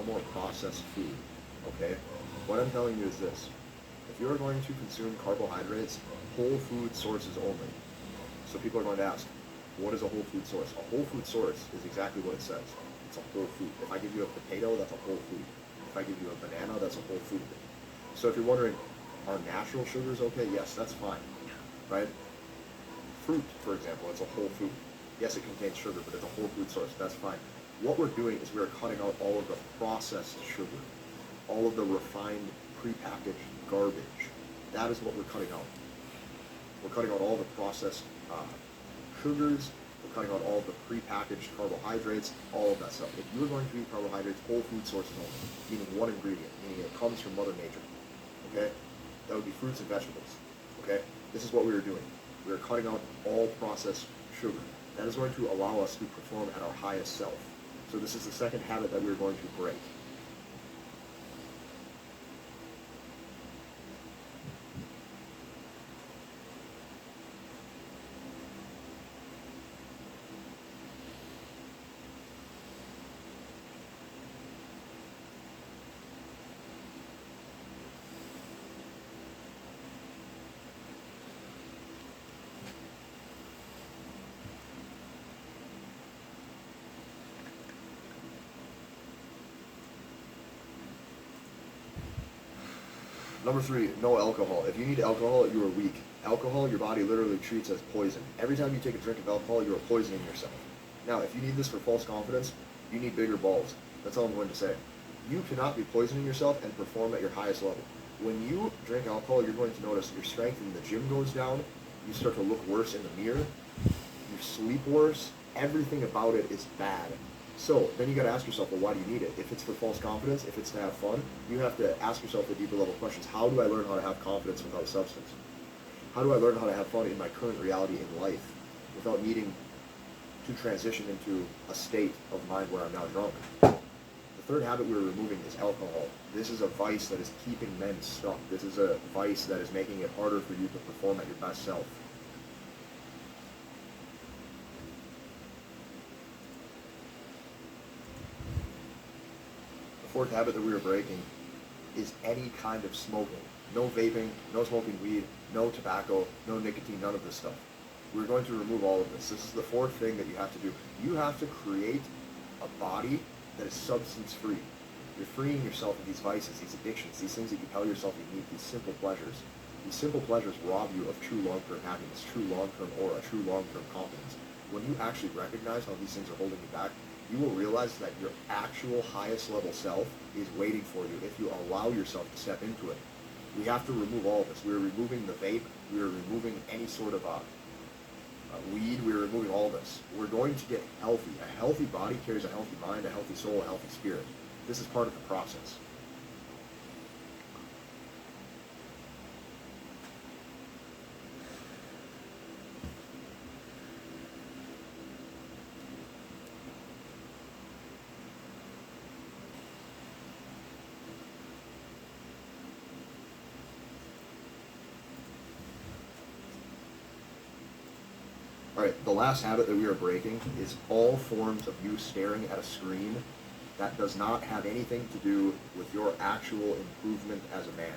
more processed food, okay? What I'm telling you is this. If you're going to consume carbohydrates, whole food sources only. So people are going to ask, what is a whole food source? A whole food source is exactly what it says. It's a whole food. If I give you a potato, that's a whole food. If I give you a banana, that's a whole food. So if you're wondering, are natural sugars okay? Yes, that's fine, right? Fruit, for example, it's a whole food. Yes, it contains sugar, but it's a whole food source. That's fine. What we're doing is we're cutting out all of the processed sugar, all of the refined, prepackaged garbage. That is what we're cutting out. We're cutting out all the processed sugars. We're cutting out all the prepackaged carbohydrates, all of that stuff. If you're going to eat carbohydrates, whole food sources only, meaning one ingredient, meaning it comes from Mother Nature, okay? That would be fruits and vegetables, okay? This is what we are doing. We are cutting out all processed sugar. That is going to allow us to perform at our highest self. So this is the second habit that we're going to break. Number 3, no alcohol. If you need alcohol, you are weak. Alcohol, your body literally treats as poison. Every time you take a drink of alcohol, you are poisoning yourself. Now, if you need this for false confidence, you need bigger balls. That's all I'm going to say. You cannot be poisoning yourself and perform at your highest level. When you drink alcohol, you're going to notice your strength in the gym goes down, you start to look worse in the mirror, you sleep worse, everything about it is bad. So then you got to ask yourself, well, why do you need it? If it's for false confidence, if it's to have fun, you have to ask yourself the deeper level questions. How do I learn how to have confidence without substance? How do I learn how to have fun in my current reality in life without needing to transition into a state of mind where I'm now drunk? The third habit we're removing is alcohol. This is a vice that is keeping men stuck. This is a vice that is making it harder for you to perform at your best self. The fourth habit that we are breaking is any kind of smoking. No vaping, no smoking weed, no tobacco, no nicotine, none of this stuff. We're going to remove all of this. This is the fourth thing that you have to do. You have to create a body that is substance-free. You're freeing yourself of these vices, these addictions, these things that you tell yourself you need, these simple pleasures. These simple pleasures rob you of true long-term happiness, true long-term aura, true long-term confidence. When you actually recognize how these things are holding you back, you will realize that your actual highest level self is waiting for you if you allow yourself to step into it. We have to remove all of this. We're removing the vape. We're removing any sort of weed. We're removing all this. We're going to get healthy. A healthy body carries a healthy mind, a healthy soul, a healthy spirit. This is part of the process. Alright, the last habit that we are breaking is all forms of you staring at a screen that does not have anything to do with your actual improvement as a man.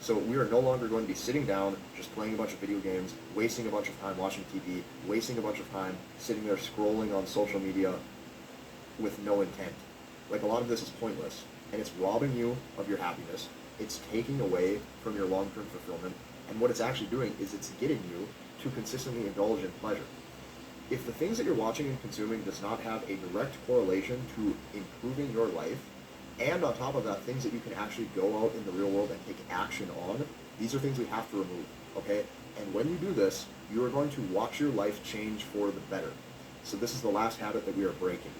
So we are no longer going to be sitting down, just playing a bunch of video games, wasting a bunch of time watching TV, wasting a bunch of time sitting there scrolling on social media with no intent. Like, a lot of this is pointless, and it's robbing you of your happiness. It's taking away from your long-term fulfillment, and what it's actually doing is it's getting you to consistently indulge in pleasure. If the things that you're watching and consuming does not have a direct correlation to improving your life, and on top of that, things that you can actually go out in the real world and take action on, these are things we have to remove, okay? And when you do this, you are going to watch your life change for the better. So this is the last habit that we are breaking.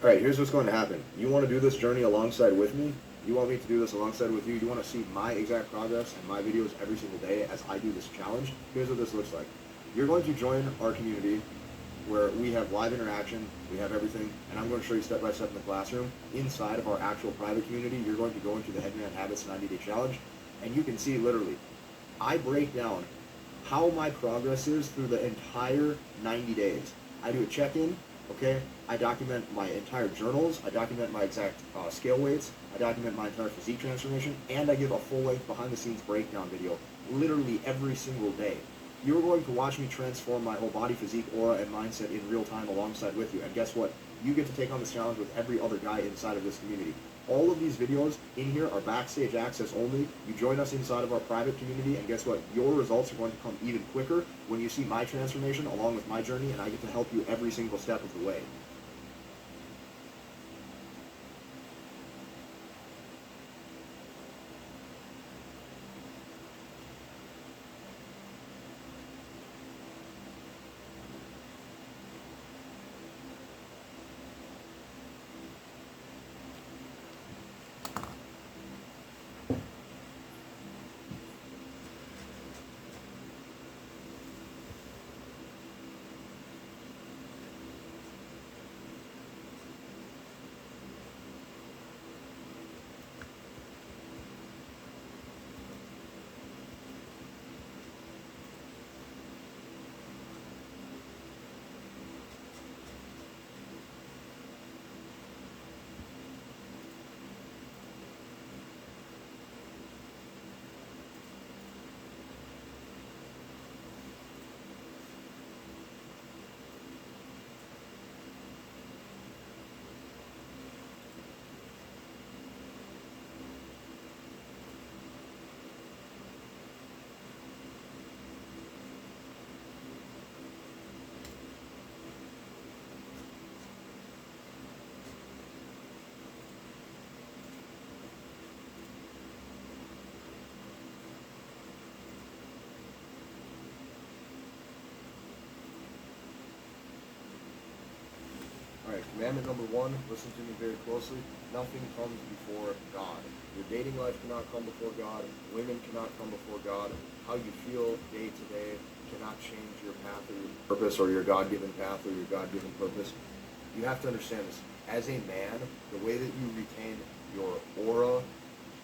Alright, here's what's going to happen. You want to do this journey alongside with me? You want me to do this alongside with you? You want to see my exact progress and my videos every single day as I do this challenge? Here's what this looks like. You're going to join our community where we have live interaction, we have everything, and I'm going to show you step by step in the classroom. Inside of our actual private community, you're going to go into the Headman Habits 90-Day Challenge, and you can see literally, I break down how my progress is through the entire 90 days. I do a check-in, okay? I document my entire journals, I document my exact scale weights, I document my entire physique transformation, and I give a full-length behind-the-scenes breakdown video literally every single day. You're going to watch me transform my whole body, physique, aura, and mindset in real time alongside with you. And guess what? You get to take on this challenge with every other guy inside of this community. All of these videos in here are backstage access only. You join us inside of our private community, and guess what? Your results are going to come even quicker when you see my transformation along with my journey, and I get to help you every single step of the way. Alright, commandment number 1, listen to me very closely. Nothing comes before God. Your dating life cannot come before God. Women cannot come before God. How you feel day to day cannot change your path or your purpose or your God-given path or your God-given purpose. You have to understand this. As a man, the way that you retain your aura,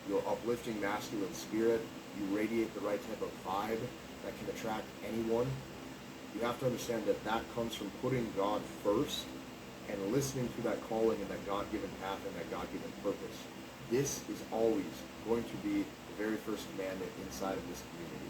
your uplifting masculine spirit, you radiate the right type of vibe that can attract anyone. You have to understand that that comes from putting God first and listening to that calling and that God-given path and that God-given purpose. This is always going to be the very first commandment inside of this community.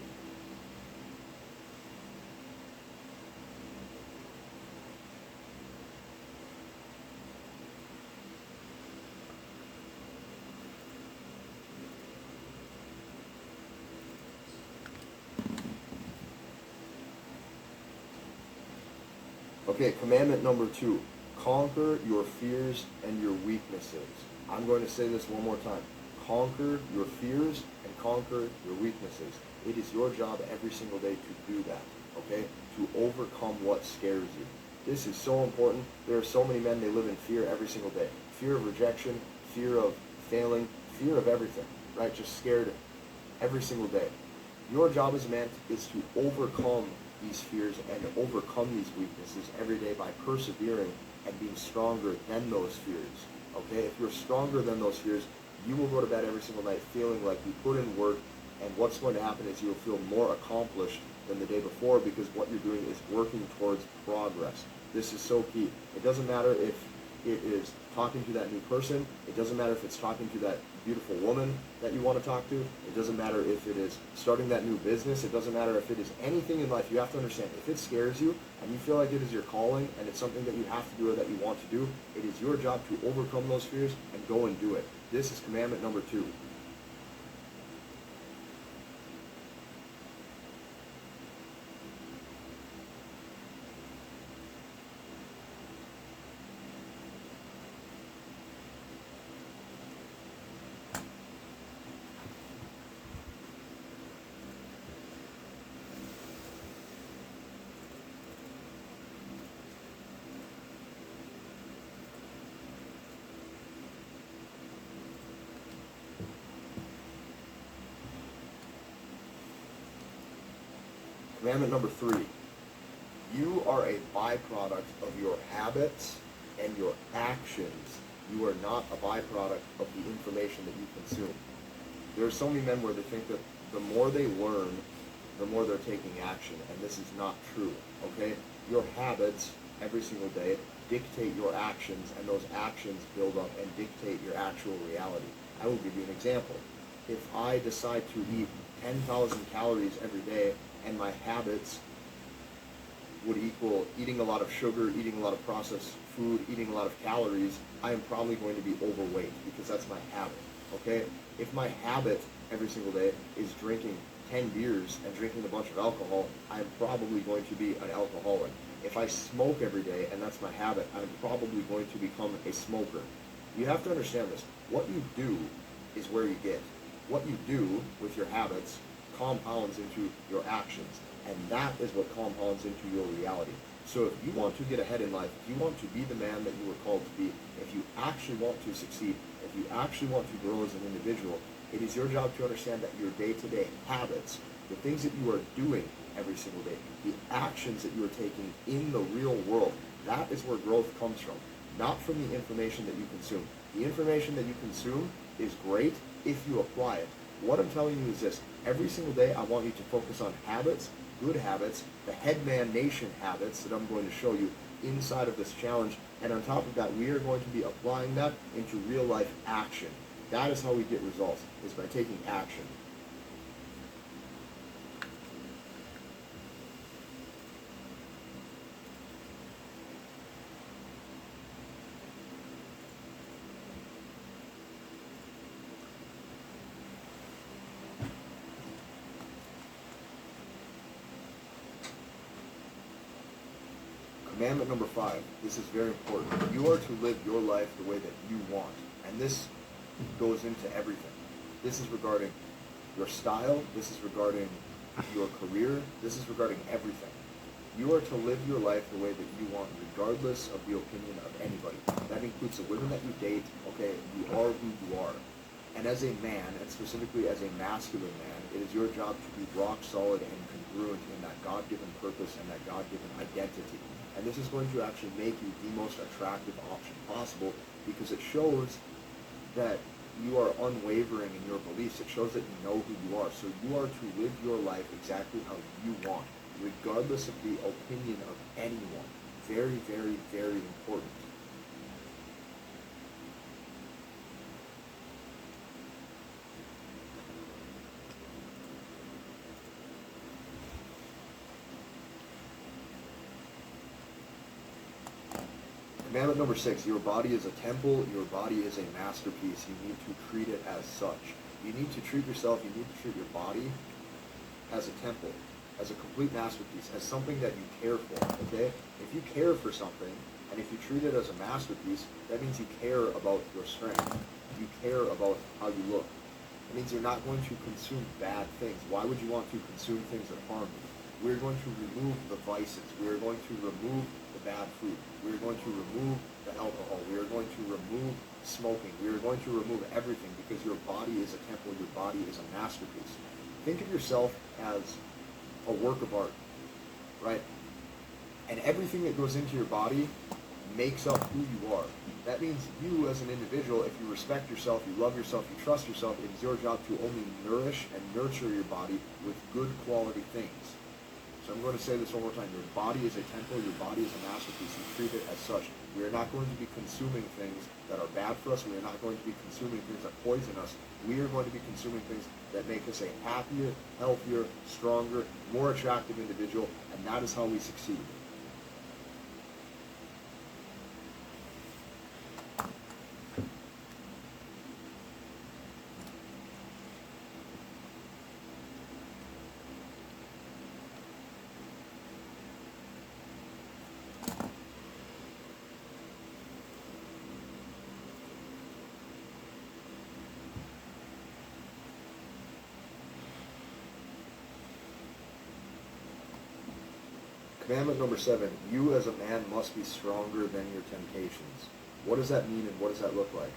Okay, commandment number 2. Conquer your fears and your weaknesses. I'm going to say this one more time. Conquer your fears and conquer your weaknesses. It is your job every single day to do that, okay? To overcome what scares you. This is so important. There are so many men, they live in fear every single day. Fear of rejection, fear of failing, fear of everything, right? Just scared every single day. Your job as a man is to overcome these fears and overcome these weaknesses every day by persevering and being stronger than those fears, okay? If you're stronger than those fears, you will go to bed every single night feeling like you put in work, and what's going to happen is you'll feel more accomplished than the day before because what you're doing is working towards progress. This is so key. It doesn't matter if it is talking to that new person. It doesn't matter if it's talking to that beautiful woman that you want to talk to. It doesn't matter if it is starting that new business. It doesn't matter if it is anything in life. You have to understand, if it scares you and you feel like it is your calling and it's something that you have to do or that you want to do, it is your job to overcome those fears and go and do it. This is commandment number 2. Commandment number 3. You are a byproduct of your habits and your actions. You are not a byproduct of the information that you consume. There are so many men where they think that the more they learn, the more they're taking action, and this is not true, okay? Your habits every single day dictate your actions, and those actions build up and dictate your actual reality. I will give you an example. If I decide to eat 10,000 calories every day, and my habits would equal eating a lot of sugar, eating a lot of processed food, eating a lot of calories, I am probably going to be overweight because that's my habit, okay? If my habit every single day is drinking 10 beers and drinking a bunch of alcohol, I'm probably going to be an alcoholic. If I smoke every day and that's my habit, I'm probably going to become a smoker. You have to understand this. What you do is where you get. What you do with your habits compounds into your actions, and that is what compounds into your reality. So if you want to get ahead in life, if you want to be the man that you were called to be, if you actually want to succeed, if you actually want to grow as an individual, it is your job to understand that your day-to-day habits, the things that you are doing every single day, the actions that you are taking in the real world, that is where growth comes from, not from the information that you consume. The information that you consume is great if you apply it. What I'm telling you is this: every single day I want you to focus on habits, good habits, the Headman Nation habits that I'm going to show you inside of this challenge, and on top of that, we are going to be applying that into real life action. That is how we get results, is by taking action. Commandment number 5, this is very important. You are to live your life the way that you want. And this goes into everything. This is regarding your style. This is regarding your career. This is regarding everything. You are to live your life the way that you want, regardless of the opinion of anybody. That includes the women that you date. Okay, you are who you are. And as a man, and specifically as a masculine man, it is your job to be rock solid and congruent in that God-given purpose and that God-given identity. And this is going to actually make you the most attractive option possible, because it shows that you are unwavering in your beliefs. It shows that you know who you are. So you are to live your life exactly how you want, regardless of the opinion of anyone. Very, very, very important. Commandment number 6, your body is a temple, your body is a masterpiece. You need to treat it as such. You need to treat yourself, you need to treat your body as a temple, as a complete masterpiece, as something that you care for, okay? If you care for something, and if you treat it as a masterpiece, that means you care about your strength. You care about how you look. It means you're not going to consume bad things. Why would you want to consume things that harm you? We're going to remove the vices. We're going to remove the bad food. We're going to remove the alcohol. We are going to remove smoking. We are going to remove everything, because your body is a temple. Your body is a masterpiece. Think of yourself as a work of art, right? And everything that goes into your body makes up who you are. That means you as an individual, if you respect yourself, you love yourself, you trust yourself, it is your job to only nourish and nurture your body with good quality things. So I'm going to say this one more time. Your body is a temple. Your body is a masterpiece. You treat it as such. We are not going to be consuming things that are bad for us. We are not going to be consuming things that poison us. We are going to be consuming things that make us a happier, healthier, stronger, more attractive individual, and that is how we succeed. Commandment number 7, you as a man must be stronger than your temptations. What does that mean, and what does that look like?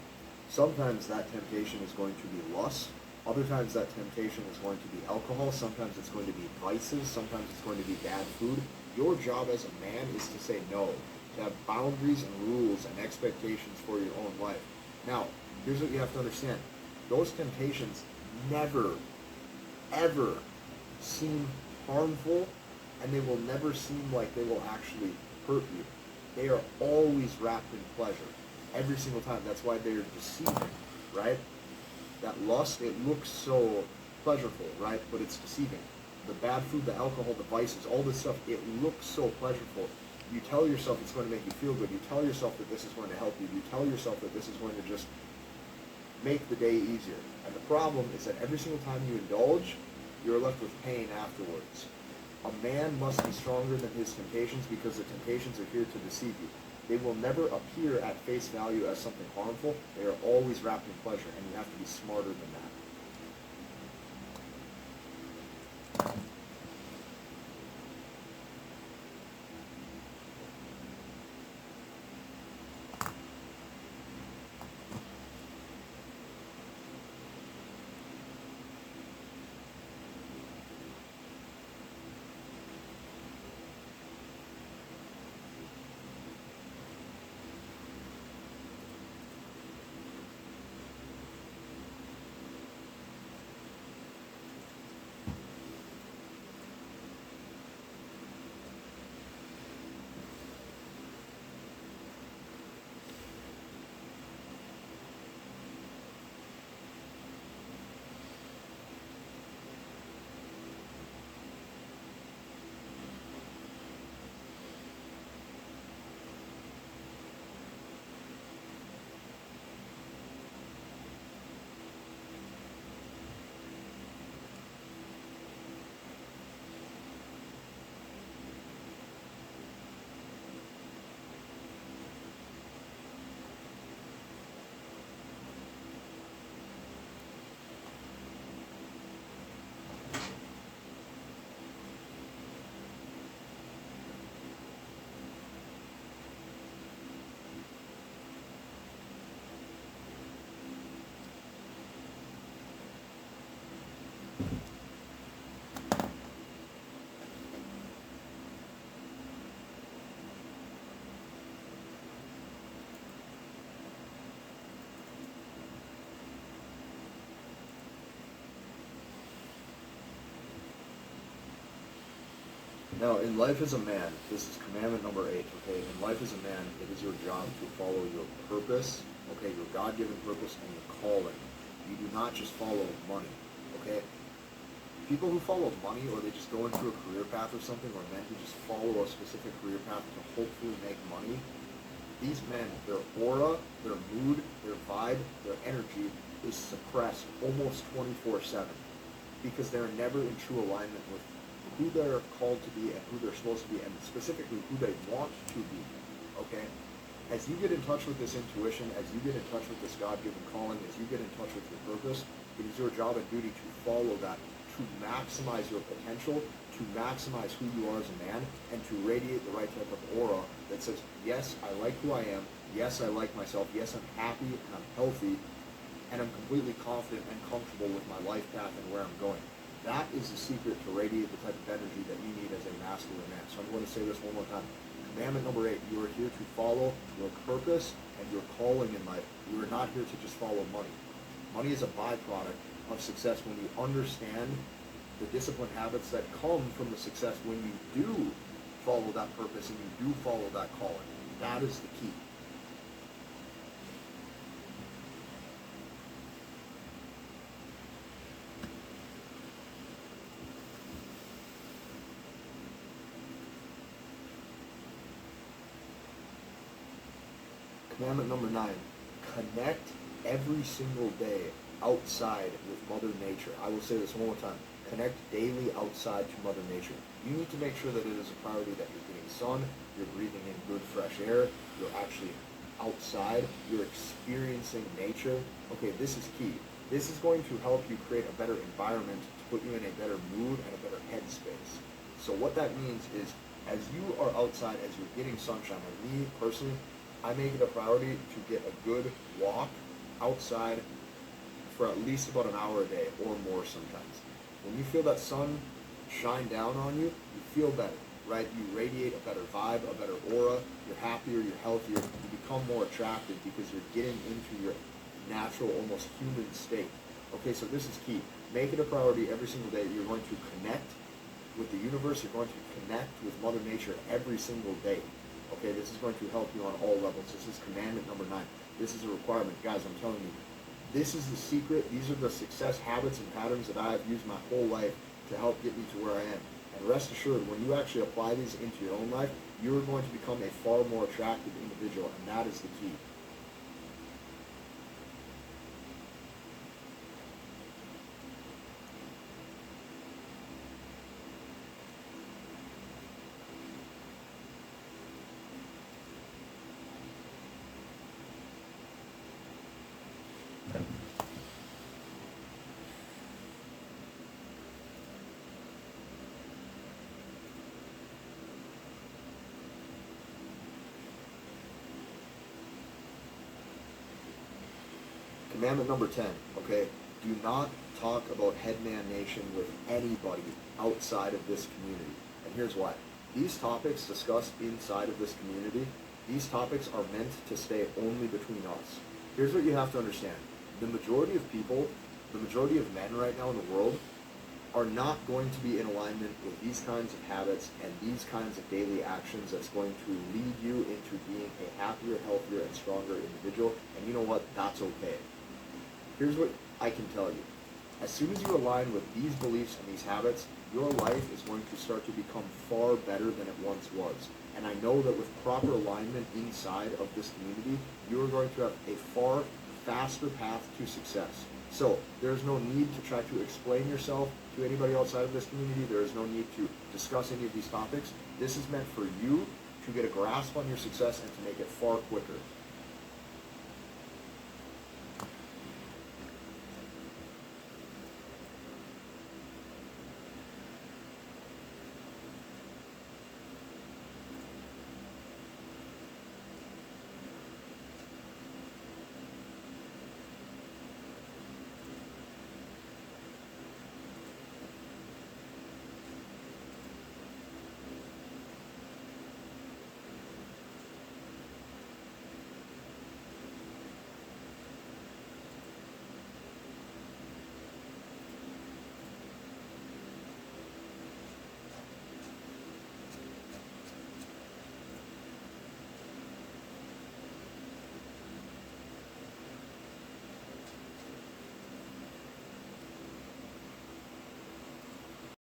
Sometimes that temptation is going to be lust. Other times that temptation is going to be alcohol. Sometimes it's going to be vices. Sometimes it's going to be bad food. Your job as a man is to say no, to have boundaries and rules and expectations for your own life. Now, here's what you have to understand. Those temptations never, ever seem harmful, and they will never seem like they will actually hurt you. They are always wrapped in pleasure. Every single time. That's why they're deceiving, right? That lust, it looks so pleasurable, right? But it's deceiving. The bad food, the alcohol, the vices, all this stuff, it looks so pleasurable. You tell yourself it's going to make you feel good. You tell yourself that this is going to help you. You tell yourself that this is going to just make the day easier. And the problem is that every single time you indulge, you're left with pain afterwards. A man must be stronger than his temptations because the temptations are here to deceive you. They will never appear at face value as something harmful. They are always wrapped in pleasure, and you have to be smarter than that. Now, in life as a man, this is commandment number 8, okay? In life as a man, it is your job to follow your purpose, okay? Your God-given purpose and your calling. You do not just follow money, okay? People who follow money, or they just go into a career path or something, or men who just follow a specific career path to hopefully make money, these men, their aura, their mood, their vibe, their energy is suppressed almost 24/7 because they're never in true alignment with who they're called to be and who they're supposed to be, and specifically who they want to be, okay? As you get in touch with this intuition, as you get in touch with this God-given calling, as you get in touch with your purpose, it is your job and duty to follow that, to maximize your potential, to maximize who you are as a man, and to radiate the right type of aura that says, yes, I like who I am, yes, I like myself, yes, I'm happy and I'm healthy, and I'm completely confident and comfortable with my life path and where I'm going. That is the secret to radiate the type of energy that you need as a masculine man. So I'm going to say this one more time. Commandment number 8, you are here to follow your purpose and your calling in life. You are not here to just follow money. Money is a byproduct of success when you understand the disciplined habits that come from the success when you do follow that purpose and you do follow that calling. That is the key. Commandment number 9, connect every single day outside with Mother Nature. I will say this one more time. Connect daily outside to Mother Nature. You need to make sure that it is a priority that you're getting sun, you're breathing in good fresh air, you're actually outside, you're experiencing nature. Okay, this is key. This is going to help you create a better environment to put you in a better mood and a better headspace. So what that means is, as you are outside, as you're getting sunshine, and me personally, I make it a priority to get a good walk outside for at least about an hour a day or more sometimes. When you feel that sun shine down on you, you feel better. right? You radiate a better vibe, a better aura. You're happier, you're healthier. You become more attractive because you're getting into your natural, almost human state. Okay, so this is key. Make it a priority every single day. You're going to connect with the universe. You're going to connect with Mother Nature every single day. Okay, this is going to help you on all levels. This is commandment number 9. This is a requirement. Guys, I'm telling you, this is the secret. These are the success habits and patterns that I have used my whole life to help get me to where I am. And rest assured, when you actually apply these into your own life, you're going to become a far more attractive individual, and that is the key. Commandment number 10, okay? Do not talk about Headman Nation with anybody outside of this community. And here's why. These topics discussed inside of this community, these topics are meant to stay only between us. Here's what you have to understand. The majority of people, the majority of men right now in the world, are not going to be in alignment with these kinds of habits and these kinds of daily actions that's going to lead you into being a happier, healthier, and stronger individual. And you know what? That's okay. Here's what I can tell you. As soon as you align with these beliefs and these habits, your life is going to start to become far better than it once was. And I know that with proper alignment inside of this community, you are going to have a far faster path to success. So there's no need to try to explain yourself to anybody outside of this community. There is no need to discuss any of these topics. This is meant for you to get a grasp on your success and to make it far quicker.